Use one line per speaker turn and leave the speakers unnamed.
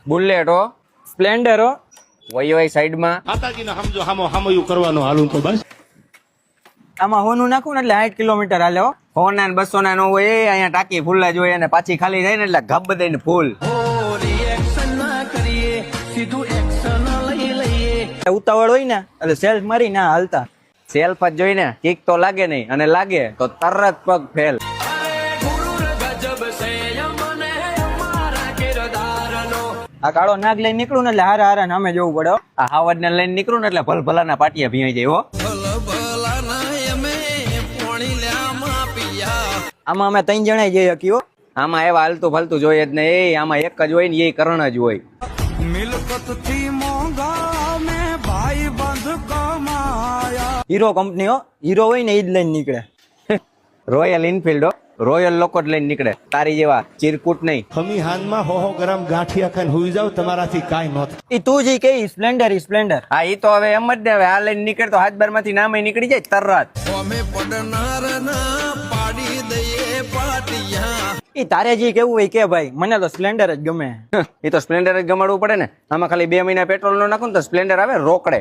Bullet હો,
Splendor હો,
વય સાઈડમાં.
માતાજીને સમજો હામયું કરવાનું હાલું તો બસ.
આમાં હોનું નાખું ને એટલે 60 કિલોમીટર હાલે હો.
100 ને 200 ના નો હોય એ અહીંયા ટાંકી ફૂલ જ હોય અને પાછી ખાલી થાય ને એટલે ગબ દઈને ફૂલ.
ઉતાવળ હોય ને એટલે સેલ્ફ મારી ના હાલતા.
સેલ્ફ જ જોઈને કિક તો લાગે નહીં અને લાગે તો તરત પગ ફેલ.
આ કાળો નાગ લઈને નીકળું ને એટલે હારા હારા નામે જવું પડે હો.
આ હાવડ ને લઈને નીકળું ને એટલે ભલભલાના પાટિયા ભીંજાઈ જાય હો.
આમાં અમે 3 જણા જઈ શકીએ હો.
આમાં એવા હાલતું ફાલતું જોઈએ જ નહીં, એ આમાં એક જ હોય ને એ કરણ જ હોય.
હીરો કંપની હો, હીરો હોય ને એ જ લઈને નીકળે.
રોયલ એનફિલ્ડ હો, રોયલ લોકો જ લઈને નીકળે, તારી જેવા ચીરકૂટ નહીં.
ખમી હાનમાં 100 ગ્રામ ગાંઠિયા ખાઈને હુઈ જાવ તમારાથી કાંઈ ન થાય.
એ તું જે કે સ્પ્લેન્ડર સ્પ્લેન્ડર.
હા ઈ તો હવે એમ જ ને, હવે આ લઈને નીકળે તો હાથ બાર માંથી નામે નીકળી જાય તરત.
એ તારે જે કેવું હોય કે ભાઈ, મને તો સ્પ્લેન્ડર જ ગમે.
એ તો સ્પ્લેન્ડર જ ગમાડવું પડે ને. આમાં ખાલી 2 મહિના પેટ્રોલ નો નાખું ને તો સ્પ્લેન્ડર આવે રોકડે.